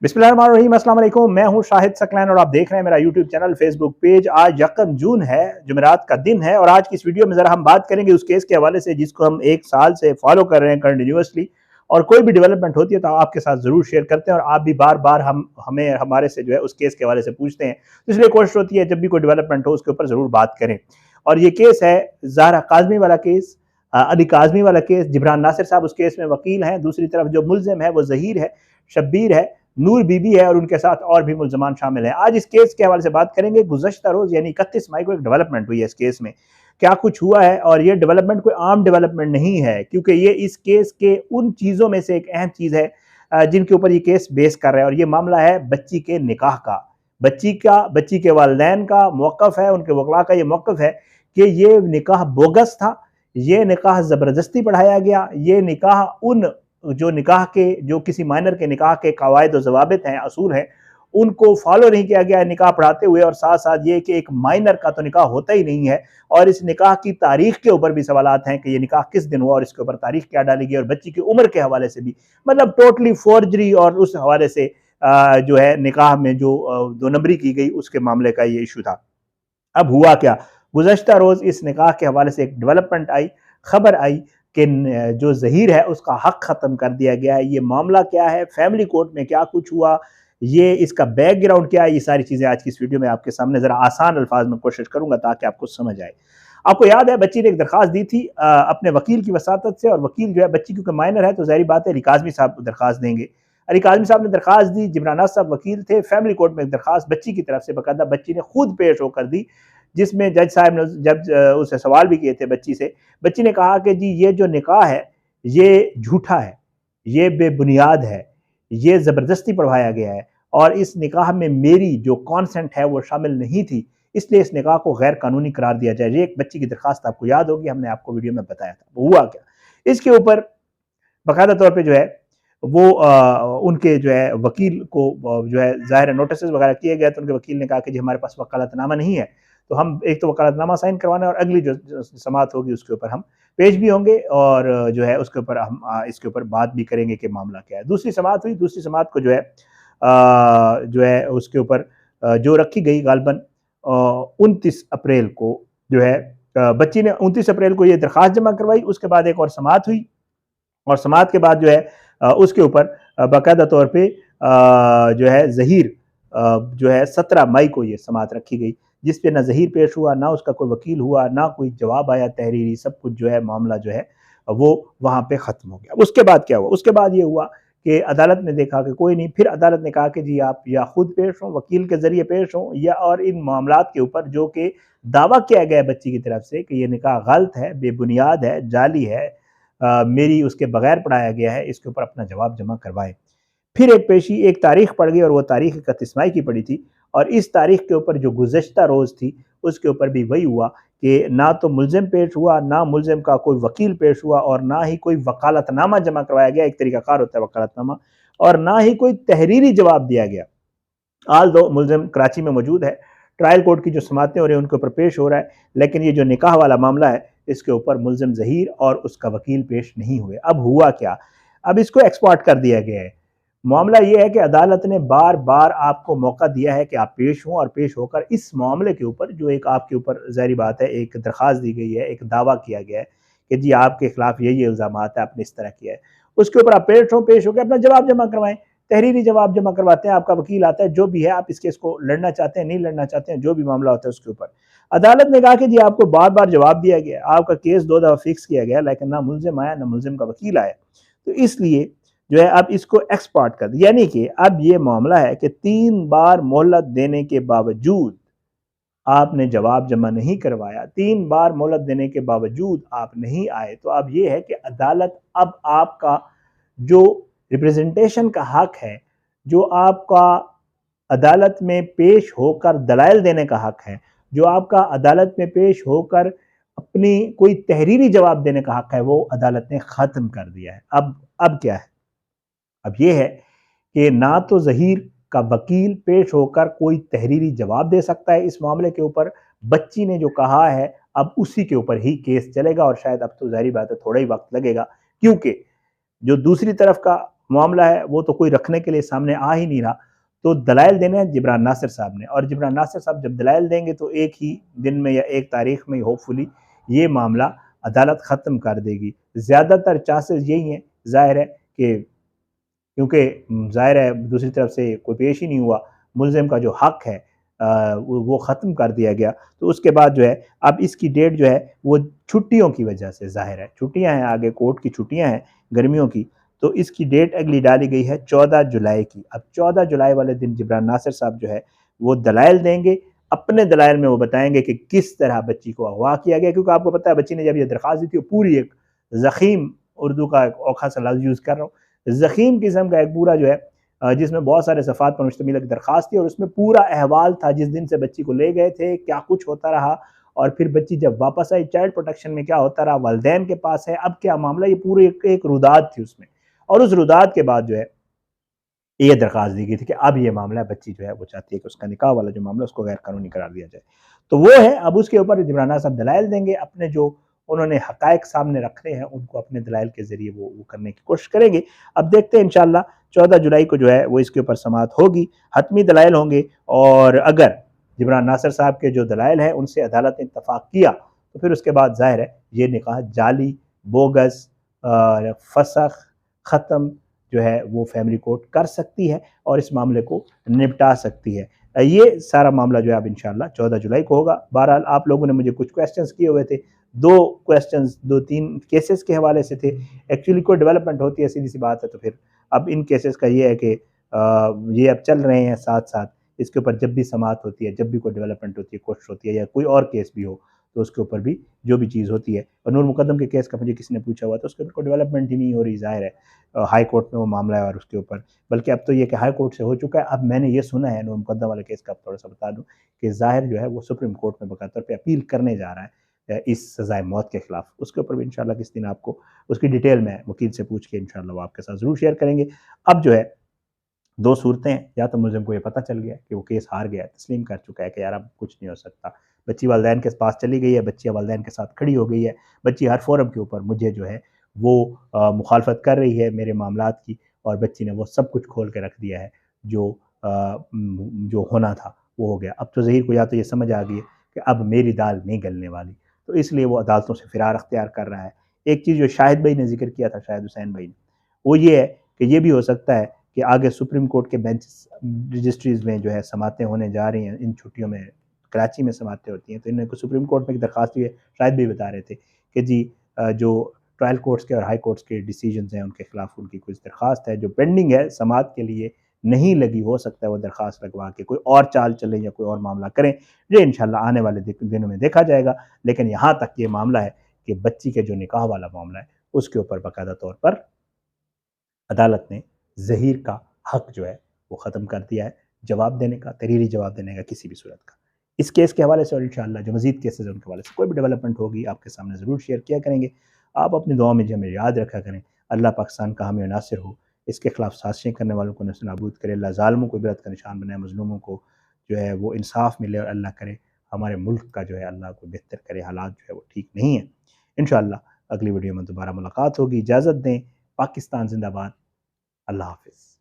बिस्मिल्लाहिर्रहमानिर्रहीम, अस्सलाम वालेकुम। मैं हूं शाहिद सकलैन और आप देख रहे हैं मेरा यूट्यूब चैनल, फेसबुक पेज। आज 1 जून है, जुमेरात का दिन है, और आज की इस वीडियो में ज़रा हम बात करेंगे उस केस के हवाले से जिसको हम 1 साल से फॉलो कर रहे हैं कंटिन्यूसली, और कोई भी डेवलपमेंट होती है तो आपके साथ ज़रूर शेयर करते हैं, और आप भी बार बार हमें हमारे से जो है उस केस के हवाले से पूछते हैं, तो इसलिए कोशिश होती है जब भी कोई डेवलपमेंट हो उसके ऊपर ज़रूर बात करें। और ये केस है ज़हरा काज़मी वाला केस, अली काज़मी वाला केस। जिब्रान नासिर साहब उस केस में वकील हैं, दूसरी तरफ जो मुल्ज़िम है वो ज़हीर है, शब्बीर है, नूर बीबी है, और उनके साथ और भी मुल्ज़मान शामिल हैं। आज इस केस के हवाले से बात करेंगे। गुज़श्ता रोज़ यानी 31 मई को एक डेवलपमेंट हुई है इस केस में, क्या कुछ हुआ है, और ये डेवलपमेंट कोई आम डेवलपमेंट नहीं है, क्योंकि ये इस केस के उन चीज़ों में से एक अहम चीज़ है जिनके ऊपर ये केस बेस कर रहा है, और ये मामला है बच्ची के निकाह का। बच्ची के वालिदैन का मौक़िफ़ है, उनके वकला का ये मौक़िफ़ है कि ये निकाह बोगस था, ये निकाह ज़बरदस्ती पढ़ाया गया, ये निकाह उन जो किसी माइनर के निकाह के कवायद और ज़वाबित हैं, असूल हैं, उनको फॉलो नहीं किया गया है निकाह पढ़ाते हुए। और साथ साथ ये कि एक माइनर का तो निकाह होता ही नहीं है, और इस निकाह की तारीख के ऊपर भी सवालात हैं कि ये निकाह किस दिन हुआ और इसके ऊपर तारीख क्या डाली गई, और बच्ची की उम्र के हवाले से भी, मतलब टोटली फोर्जरी, और उस हवाले से जो है निकाह में जो 2 नंबरी की गई उसके मामले का ये इशू था। अब हुआ क्या, गुज़श्ता रोज़ इस निकाह के हवाले से एक डेवलपमेंट आई, खबर आई कि जो ज़हीर है उसका हक़ ख़त्म कर दिया गया है। ये मामला क्या है, फैमिली कोर्ट में क्या कुछ हुआ, ये इसका बैकग्राउंड क्या है, ये सारी चीज़ें आज की इस वीडियो में आपके सामने ज़रा आसान अल्फाज में कोशिश करूँगा ताकि आपको समझ आए। आपको याद है बच्ची ने एक दरख्वास्त दी थी अपने वकील की वसातत से, और वकील जो है, बच्ची क्योंकि माइनर है तो ज़ाहिर बात है अली काज़मी साहब दरख्वास्त देंगे। अली काज़मी साहब ने दरख्वास्त दी, जिब्रान नासिर साहब वकील थे, फैमिली कोर्ट में एक दरख्वास्त बच्ची की तरफ से बाकायदा बच्ची ने खुद पेश होकर दी, जिसमें जज साहब ने जब उससे सवाल भी किए थे बच्ची से। बच्ची ने कहा कि जी ये जो निकाह है ये झूठा है, ये बेबुनियाद है, ये ज़बरदस्ती पढ़वाया गया है, और इस निकाह में मेरी जो कॉन्सेंट है वो शामिल नहीं थी, इसलिए इस निकाह को गैर कानूनी करार दिया जाए। ये एक बच्ची की दरख्वास्त आपको याद होगी, हमने आपको वीडियो में बताया था। वो हुआ क्या, इसके ऊपर बाकायदा तौर पे जो है वो उनके जो है वकील को जो है ज़ाहिर नोटिस वगैरह किए गए, तो उनके वकील ने कहा कि जी हमारे पास वकालतनामा नहीं है, तो हम एक तो वकालतनामा साइन करवाना है, और अगली जो समाअत होगी उसके ऊपर हम पेश भी होंगे, और जो है उसके ऊपर हम इसके ऊपर बात भी करेंगे कि मामला क्या है। दूसरी समाअत हुई, दूसरी समाअत को जो है उसके ऊपर जो रखी गई गालबन 29 अप्रैल को जो है बच्ची ने 29 अप्रैल को ये दरख्वास्त जमा करवाई। उसके बाद एक और समाअत हुई, और समाअत के बाद जो है उसके ऊपर बाकायदा तौर पे जो है ज़हीर जो है 17 मई को ये समाअत रखी गई, जिस पे ना ज़हीर पेश हुआ, ना उसका कोई वकील हुआ, ना कोई जवाब आया तहरीरी, सब कुछ जो है मामला जो है वो वहाँ पे ख़त्म हो गया। उसके बाद क्या हुआ, उसके बाद ये हुआ कि अदालत ने देखा कि कोई नहीं, फिर अदालत ने कहा कि जी आप या खुद पेश हों, वकील के ज़रिए पेश हों, या और इन मामलात के ऊपर जो कि दावा किया गया है बच्ची की तरफ से कि ये निकाह गलत है, बेबुनियाद है, जाली है, मेरी उसके बगैर पढ़ाया गया है, इसके ऊपर अपना जवाब जमा करवाएं। फिर एक तारीख पड़ गई, और वो तारीख 31 मई की पड़ी थी, और इस तारीख के ऊपर जो गुज़श्ता रोज़ थी उसके ऊपर भी वही हुआ कि ना तो मुल्ज़िम पेश हुआ, ना मुल्ज़िम का कोई वकील पेश हुआ, और ना ही कोई वकालतनामा जमा करवाया गया, एक तरीक़ाकार होता है वकालतनामा, और ना ही कोई तहरीरी जवाब दिया गया। आल दो मुल्ज़िम कराची में मौजूद है, ट्रायल कोर्ट की जो समाअतें हो रही हैं उनके ऊपर पेश हो रहा है, लेकिन ये जो निकाह वाला मामला है इसके ऊपर मुल्ज़िम ज़हीर और उसका वकील पेश नहीं हुए। अब हुआ क्या, अब इसको एक्सपोर्ट कर दिया गया है। मामला ये है कि अदालत ने बार बार आपको मौका दिया है कि आप पेश हों, और पेश होकर इस मामले के ऊपर जो एक आपके ऊपर ज़ाहिर बात है एक दरख्वास्त दी गई है, एक दावा किया गया है कि जी आपके खिलाफ ये इल्ज़ामात है, आपने इस तरह किया है, उसके ऊपर आप पेश हों, पेश होकर अपना जवाब जमा करवाएं, तहरीरी जवाब जमा करवाते हैं, आपका वकील आता है, जो भी है आप इस केस को लड़ना चाहते हैं, नहीं लड़ना चाहते हैं, जो भी मामला होता है उसके ऊपर। अदालत ने कहा कि जी आपको बार बार जवाब दिया गया, आपका केस 2 दफ़ा फिक्स किया गया, लेकिन ना मुल्ज़िम आया, ना मुल्ज़िम का वकील आया, तो इसलिए जो है अब इसको एक्सपोर्ट कर दिया। यानी कि अब ये मामला है कि 3 बार मोहलत देने के बावजूद आपने जवाब जमा नहीं करवाया, 3 बार मोहलत देने के बावजूद आप नहीं आए, तो अब ये है कि अदालत अब आपका जो रिप्रेजेंटेशन का हक है, जो आपका अदालत में पेश होकर दलाइल देने का हक है, जो आपका अदालत में पेश होकर अपनी कोई तहरीरी जवाब देने का हक है, वो अदालत ने ख़त्म कर दिया है। अब क्या है, अब ये है कि ना तो ज़हीर का वकील पेश होकर कोई तहरीरी जवाब दे सकता है इस मामले के ऊपर, बच्ची ने जो कहा है अब उसी के ऊपर ही केस चलेगा, और शायद अब तो ज़ाहिर बात है थोड़ा ही वक्त लगेगा, क्योंकि जो दूसरी तरफ का معاملہ ہے وہ تو کوئی رکھنے کے لیے سامنے آ ہی نہیں رہا، تو دلائل دینے ہیں جبران ناصر صاحب نے، اور جبران ناصر صاحب جب دلائل دیں گے تو ایک ہی دن میں یا ایک تاریخ میں ہوپ فلی یہ معاملہ عدالت ختم کر دے گی۔ زیادہ تر چانسز یہی ہیں، ظاہر ہے کہ کیونکہ ظاہر ہے دوسری طرف سے کوئی پیش ہی نہیں ہوا، ملزم کا جو حق ہے وہ ختم کر دیا گیا، تو اس کے بعد جو ہے اب اس کی ڈیٹ جو ہے وہ چھٹیوں کی وجہ سے، ظاہر ہے چھٹیاں ہیں، آگے کورٹ کی چھٹیاں ہیں گرمیوں کی، تو اس کی ڈیٹ اگلی ڈالی گئی ہے 14 جولائی کی۔ اب 14 جولائی والے دن جبران ناصر صاحب جو ہے وہ دلائل دیں گے، اپنے دلائل میں وہ بتائیں گے کہ کس طرح بچی کو اغوا کیا گیا، کیونکہ آپ کو پتہ ہے بچی نے جب یہ درخواست دی تھی وہ پوری ایک زخیم، اردو کا ایک اوکھا سا لفظ یوز کر رہا ہوں، زخیم قسم کا ایک پورا جو ہے جس میں بہت سارے صفحات پر مشتمل ایک درخواست تھی، اور اس میں پورا احوال تھا جس دن سے بچی کو لے گئے تھے، کیا کچھ ہوتا رہا، اور پھر بچی جب واپس آئی چائلڈ پروٹیکشن میں کیا ہوتا رہا، والدین کے پاس ہے اب کیا معاملہ، یہ پورے ایک روداد تھی اس میں، اور اس روداد کے بعد جو ہے یہ درخواست دی گئی تھی کہ اب یہ معاملہ بچی جو ہے وہ چاہتی ہے کہ اس کا نکاح والا جو معاملہ اس کو غیر قانونی قرار دیا جائے، تو وہ ہے اب اس کے اوپر جبران ناصر صاحب دلائل دیں گے، اپنے جو انہوں نے حقائق سامنے رکھنے ہیں ان کو اپنے دلائل کے ذریعے وہ کرنے کی کوشش کریں گے۔ اب دیکھتے ہیں انشاءاللہ 14 جولائی کو جو ہے وہ اس کے اوپر سماعت ہوگی، حتمی دلائل ہوں گے، اور اگر جبران ناصر صاحب کے جو دلائل ہیں ان سے عدالت نے اتفاق کیا تو پھر اس کے بعد ظاہر ہے یہ نکاح جعلی، بوگس، فسخ، ختم جو ہے وہ فیملی کورٹ کر سکتی ہے اور اس معاملے کو نپٹا سکتی ہے۔ یہ سارا معاملہ جو ہے اب انشاءاللہ 14 جولائی کو ہوگا۔ بہرحال آپ لوگوں نے مجھے کچھ کویسچنز کیے ہوئے تھے، دو تین کیسز کے حوالے سے تھے، ایکچولی کوئی ڈیولپمنٹ ہوتی ہے سیدھی سی بات ہے، تو پھر اب ان کیسز کا یہ ہے کہ یہ اب چل رہے ہیں ساتھ ساتھ، اس کے اوپر جب بھی سماعت ہوتی ہے، جب بھی کوئی ڈیولپمنٹ ہوتی ہے، کوشش ہوتی ہے، یا کوئی اور کیس بھی ہو تو اس کے اوپر بھی جو بھی چیز ہوتی ہے، اور نور مقدم کے کیس کا مجھے کسی نے پوچھا ہوا تو اس کے اوپر کوئی ڈیولپمنٹ ہی نہیں ہو رہی، ظاہر ہے ہائی کورٹ میں وہ معاملہ ہے، اور اس کے اوپر بلکہ اب تو یہ کہ ہائی کورٹ سے ہو چکا ہے، اب میں نے یہ سنا ہے نور مقدم والے کیس کا تھوڑا سا بتا دوں کہ ظاہر جو ہے وہ سپریم کورٹ میں باقاعدہ طور پہ اپیل کرنے جا رہا ہے اس سزائے موت کے خلاف، اس کے اوپر بھی انشاءاللہ کس دن آپ کو اس کی ڈیٹیل میں وکیل سے پوچھ کے انشاءاللہ وہ آپ کے ساتھ ضرور شیئر کریں گے۔ اب جو ہے دو صورتیں ہیں، یا تو ملزم کو یہ پتہ چل گیا کہ وہ کیس ہار گیا ہے، تسلیم کر چکا ہے کہ یار اب کچھ نہیں ہو سکتا، بچی والدین کے پاس چلی گئی ہے، بچی والدین کے ساتھ کھڑی ہو گئی ہے، بچی ہر فورم کے اوپر مجھے جو ہے وہ مخالفت کر رہی ہے میرے معاملات کی، اور بچی نے وہ سب کچھ کھول کے رکھ دیا ہے جو ہونا تھا وہ ہو گیا۔ اب تو ظہیر کو یا تو یہ سمجھ آ گئی ہے کہ اب میری دال نہیں گلنے والی، تو اس لیے وہ عدالتوں سے فرار اختیار کر رہا ہے۔ ایک چیز جو شاہد بھائی نے ذکر کیا تھا، شاہد حسین بھائی نے، وہ یہ ہے کہ یہ بھی ہو سکتا ہے کہ آگے سپریم کورٹ کے بینچ رجسٹریز میں جو ہے سماعتیں ہونے جا رہی ہیں، ان چھٹیوں میں کراچی میں سماعتیں ہوتی ہیں، تو انہوں نے سپریم کورٹ میں ایک درخواست ہوئی ہے، شاید بھی بتا رہے تھے کہ جی جو ٹرائل کورٹس کے اور ہائی کورٹس کے ڈیسیجنز ہیں ان کے خلاف ان کی کچھ درخواست ہے جو پینڈنگ ہے، سماعت کے لیے نہیں لگی، ہو سکتا ہے وہ درخواست لگوا کے کوئی اور چال چلیں یا کوئی اور معاملہ کریں، یہ انشاءاللہ آنے والے دنوں میں دیکھا جائے گا، لیکن یہاں تک یہ معاملہ ہے کہ بچی کے جو نکاح والا معاملہ ہے اس کے اوپر باقاعدہ طور پر عدالت نے ظہیر کا حق جو ہے وہ ختم کر دیا ہے جواب دینے کا، تحریری جواب دینے کا کسی بھی صورت کا۔ اس کیس کے حوالے سے اور انشاءاللہ جو مزید کیسز ہیں ان کے حوالے سے کوئی بھی ڈیولپمنٹ ہوگی آپ کے سامنے ضرور شیئر کیا کریں گے۔ آپ اپنی دعاؤں میں ہمیں یاد رکھا کریں، اللہ پاکستان کا حامی و ناصر ہو، اس کے خلاف سازشیں کرنے والوں کو نصب نابود کرے، اللہ ظالموں کو عبرت کا نشان بنائے، مظلوموں کو جو ہے وہ انصاف ملے، اور اللہ کرے ہمارے ملک کا جو ہے اللہ کو بہتر کرے، حالات جو ہے وہ ٹھیک نہیں ہیں۔ انشاءاللہ اگلی ویڈیو میں دوبارہ ملاقات ہوگی، اجازت دیں، پاکستان زندہ باد، اللہ حافظ۔